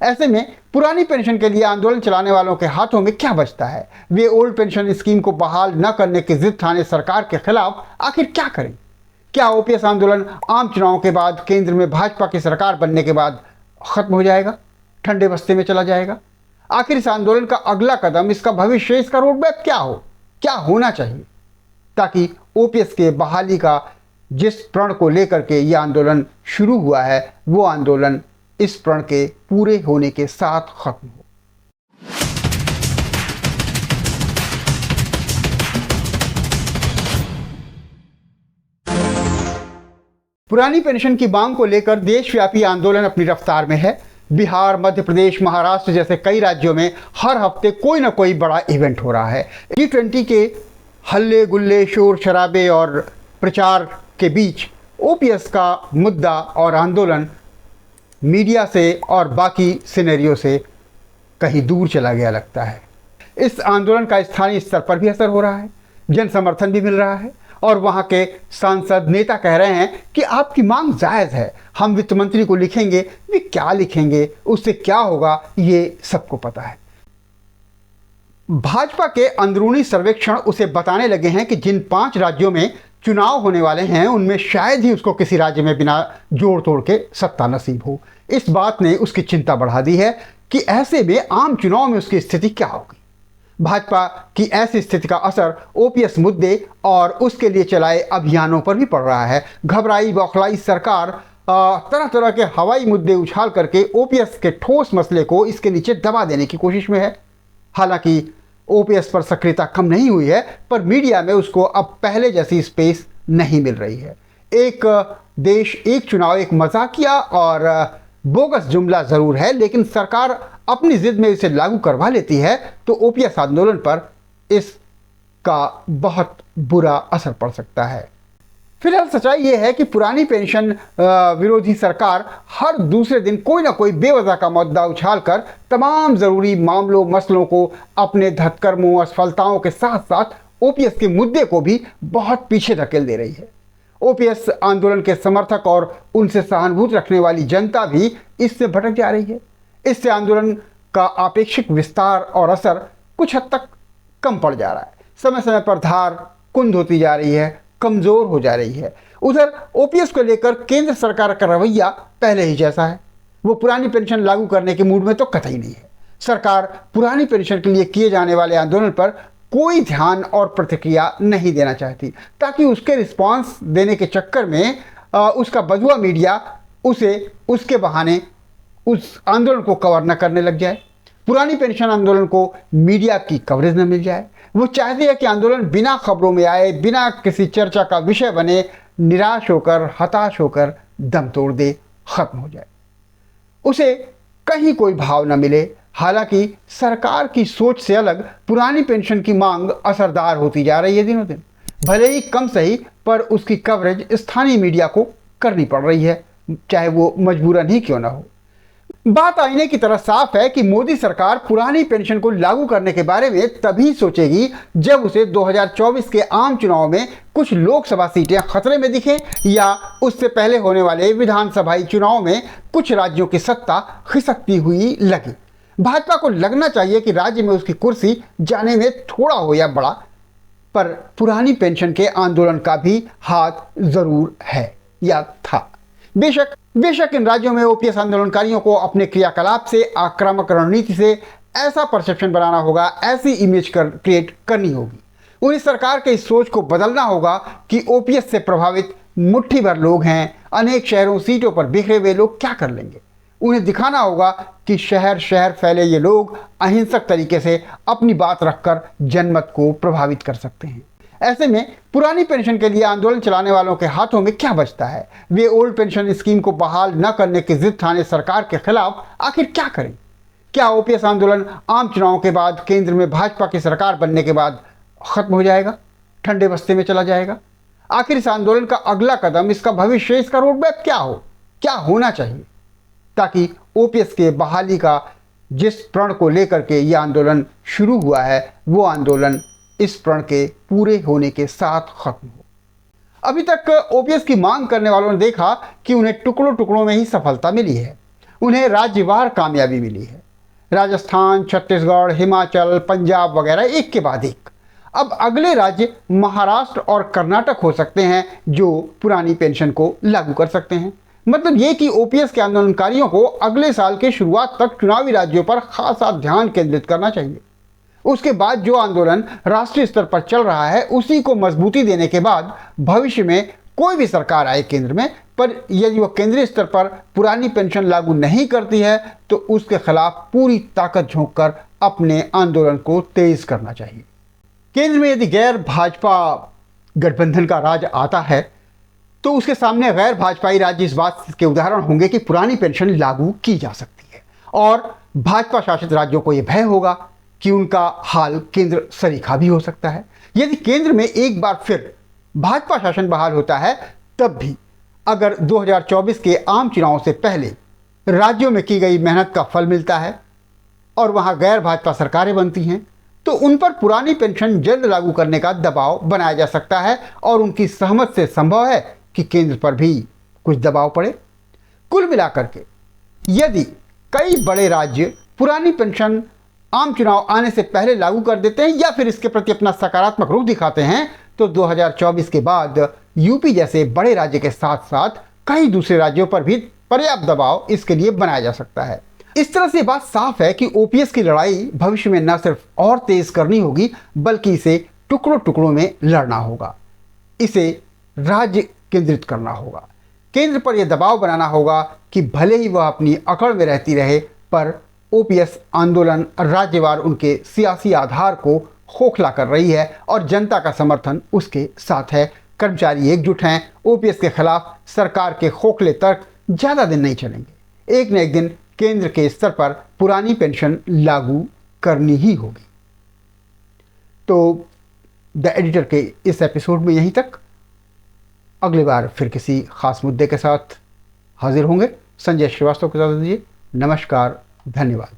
ऐसे में पुरानी पेंशन के लिए आंदोलन चलाने वालों के हाथों में क्या बचता है? वे ओल्ड पेंशन स्कीम को बहाल न करने की जिद ठाने सरकार के खिलाफ आखिर क्या करें? क्या ओपीएस आंदोलन आम चुनाव के बाद, केंद्र में भाजपा की सरकार बनने के बाद खत्म हो जाएगा, ठंडे बस्ते में चला जाएगा? आखिर इस आंदोलन का अगला कदम, इसका भविष्य, इसका रोडमैप क्या होना चाहिए, ताकि ओपीएस के बहाली का जिस प्रण को लेकर के यह आंदोलन शुरू हुआ है, वो आंदोलन इस प्रण के पूरे होने के साथ खत्म हो। पुरानी पेंशन की मांग को लेकर देशव्यापी आंदोलन अपनी रफ्तार में है। बिहार, मध्य प्रदेश, महाराष्ट्र जैसे कई राज्यों में हर हफ्ते कोई ना कोई बड़ा इवेंट हो रहा है। G20 के हल्ले गुल्ले, शोर शराबे और प्रचार के बीच ओपीएस का मुद्दा और आंदोलन मीडिया से और बाकी सिनेरियो से कहीं दूर चला गया लगता है। इस आंदोलन का स्थानीय स्तर पर भी असर हो रहा है, जन समर्थन भी मिल रहा है और वहाँ के सांसद, नेता कह रहे हैं कि आपकी मांग जायज़ है, हम वित्त मंत्री को लिखेंगे। वे क्या लिखेंगे, उससे क्या होगा, ये सबको पता है। भाजपा के अंदरूनी सर्वेक्षण उसे बताने लगे हैं कि जिन 5 राज्यों में चुनाव होने वाले हैं, उनमें शायद ही उसको किसी राज्य में बिना जोड़ तोड़ के सत्ता नसीब हो। इस बात ने उसकी चिंता बढ़ा दी है कि ऐसे में आम चुनाव में उसकी स्थिति क्या होगी। भाजपा की ऐसी स्थिति का असर ओपीएस मुद्दे और उसके लिए चलाए अभियानों पर भी पड़ रहा है। घबराई बौखलाई सरकार तरह तरह के हवाई मुद्दे उछाल करके ओपीएस के ठोस मसले को इसके नीचे दबा देने की कोशिश में है। हालांकि ओपीएस पर सक्रियता कम नहीं हुई है, पर मीडिया में उसको अब पहले जैसी स्पेस नहीं मिल रही है। एक देश एक चुनाव एक मजाकिया और बोगस जुमला ज़रूर है, लेकिन सरकार अपनी जिद में इसे लागू करवा लेती है तो ओपीएस आंदोलन पर इसका बहुत बुरा असर पड़ सकता है। फिलहाल सच्चाई यह है कि पुरानी पेंशन विरोधी सरकार हर दूसरे दिन कोई ना कोई बेवजह का मुद्दा उछालकर तमाम ज़रूरी मामलों मसलों को अपने धत्कर्मों असफलताओं के साथ साथ ओपीएस के मुद्दे को भी बहुत पीछे धकेल दे रही है। ओपीएस आंदोलन के समर्थक और उनसे सहानुभूति रखने वाली जनता भी इससे भटक जा रही है। इससे आंदोलन का आपेक्षिक विस्तार और असर कुछ हद तक कम पड़ जा रहा है। समय समय पर धार कुंद होती जा रही है, कमज़ोर हो जा रही है। उधर ओपीएस को लेकर केंद्र सरकार का रवैया पहले ही जैसा है। वो पुरानी पेंशन लागू करने के मूड में तो कतई नहीं है। सरकार पुरानी पेंशन के लिए किए जाने वाले आंदोलन पर कोई ध्यान और प्रतिक्रिया नहीं देना चाहती, ताकि उसके रिस्पांस देने के चक्कर में उसका बजुआ मीडिया उसे उसके बहाने उस आंदोलन को कवर न करने लग जाए, पुरानी पेंशन आंदोलन को मीडिया की कवरेज न मिल जाए। वो चाहती है कि आंदोलन बिना खबरों में आए, बिना किसी चर्चा का विषय बने, निराश होकर, हताश होकर दम तोड़ दे, खत्म हो जाए, उसे कहीं कोई भाव न मिले। हालांकि सरकार की सोच से अलग पुरानी पेंशन की मांग असरदार होती जा रही है दिनों दिन। भले ही कम सही, पर उसकी कवरेज स्थानीय मीडिया को करनी पड़ रही है, चाहे वो मजबूरन ही क्यों ना हो। बात आईने की तरह साफ है कि मोदी सरकार पुरानी पेंशन को लागू करने के बारे में तभी सोचेगी जब उसे 2024 के आम चुनाव में कुछ लोकसभा सीटें खतरे में दिखें या उससे पहले होने वाले विधानसभाई चुनाव में कुछ राज्यों की सत्ता खिसकती हुई लगे। भाजपा को लगना चाहिए कि राज्य में उसकी कुर्सी जाने में थोड़ा हो या बड़ा, पर पुरानी पेंशन के आंदोलन का भी हाथ जरूर है या था। बेशक इन राज्यों में ओपीएस आंदोलनकारियों को अपने क्रियाकलाप से, आक्रामक रणनीति से ऐसा परसेप्शन बनाना होगा, ऐसी इमेज क्रिएट करनी होगी। उन्हें सरकार के इस सोच को बदलना होगा कि ओपीएस से प्रभावित मुट्ठी भर लोग हैं, अनेक शहरों सीटों पर बिखरे हुए लोग क्या कर लेंगे। उन्हें दिखाना होगा कि शहर शहर फैले ये लोग अहिंसक तरीके से अपनी बात रखकर जनमत को प्रभावित कर सकते हैं। ऐसे में पुरानी पेंशन के लिए आंदोलन चलाने वालों के हाथों में क्या बचता है? वे ओल्ड पेंशन स्कीम को बहाल न करने की जिद ठाने सरकार के खिलाफ आखिर क्या करें? क्या ओपीएस आंदोलन आम चुनाव के बाद, केंद्र में भाजपा की सरकार बनने के बाद खत्म हो जाएगा, ठंडे बस्ते में चला जाएगा? आखिर इस आंदोलन का अगला कदम, इसका भविष्य, इसका रोडमैप क्या होना चाहिए, ताकि ओपीएस के बहाली का जिस प्रण को लेकर के यह आंदोलन शुरू हुआ है, वो आंदोलन इस प्रण के पूरे होने के साथ खत्म हो। अभी तक ओपीएस की मांग करने वालों ने देखा कि उन्हें टुकड़ों टुकड़ों में ही सफलता मिली है। उन्हें राज्यवार कामयाबी मिली है। राजस्थान, छत्तीसगढ़, हिमाचल, पंजाब वगैरह एक के बाद एक। अब अगले राज्य महाराष्ट्र और कर्नाटक हो सकते हैं जो पुरानी पेंशन को लागू कर सकते हैं। मतलब ये कि ओपीएस के आंदोलनकारियों को अगले साल के शुरुआत तक चुनावी राज्यों पर खासा ध्यान केंद्रित करना चाहिए। उसके बाद जो आंदोलन राष्ट्रीय स्तर पर चल रहा है उसी को मजबूती देने के बाद भविष्य में कोई भी सरकार आए केंद्र में, पर यदि वह केंद्रीय स्तर पर पुरानी पेंशन लागू नहीं करती है तो उसके खिलाफ पूरी ताकत झोंक कर अपने आंदोलन को तेज करना चाहिए। केंद्र में यदि गैर भाजपा गठबंधन का राज आता है तो उसके सामने गैर भाजपाई राज्य इस बात के उदाहरण होंगे कि पुरानी पेंशन लागू की जा सकती है, और भाजपा शासित राज्यों को यह भय होगा कि उनका हाल केंद्र सरीखा भी हो सकता है। यदि केंद्र में एक बार फिर भाजपा शासन बहाल होता है, तब भी अगर 2024 के आम चुनावों से पहले राज्यों में की गई मेहनत का फल मिलता है और वहां गैर भाजपा सरकारें बनती हैं, तो उन पर पुरानी पेंशन जल्द लागू करने का दबाव बनाया जा सकता है और उनकी सहमत से संभव है कि केंद्र पर भी कुछ दबाव पड़े। कुल मिलाकर के यदि कई बड़े राज्य पुरानी पेंशन आम चुनाव आने से पहले लागू कर देते हैं या फिर इसके प्रति अपना सकारात्मक रुख दिखाते हैं, तो 2024 के बाद यूपी जैसे बड़े राज्य के साथ साथ कई दूसरे राज्यों पर भी पर्याप्त दबाव इसके लिए बनाया जा सकता है। इस तरह से बात साफ है कि ओपीएस की लड़ाई भविष्य में न सिर्फ और तेज करनी होगी बल्कि इसे टुकड़ों टुकड़ों में लड़ना होगा। इसे राज्य केंद्रित करना होगा, केंद्र पर यह दबाव बनाना होगा कि भले ही वह अपनी अकड़ में रहती रहे, पर ओपीएस आंदोलन राज्यवार उनके सियासी आधार को खोखला कर रही है और जनता का समर्थन उसके साथ है। कर्मचारी एकजुट हैं। ओपीएस के खिलाफ सरकार के खोखले तर्क ज़्यादा दिन नहीं चलेंगे। एक न एक दिन केंद्र के स्तर पर पुरानी पेंशन लागू करनी ही होगी। तो द एडिटर के इस एपिसोड में यहीं तक। अगली बार फिर किसी खास मुद्दे के साथ हाजिर होंगे। संजय श्रीवास्तव को इजाज़त दीजिए। नमस्कार, धन्यवाद।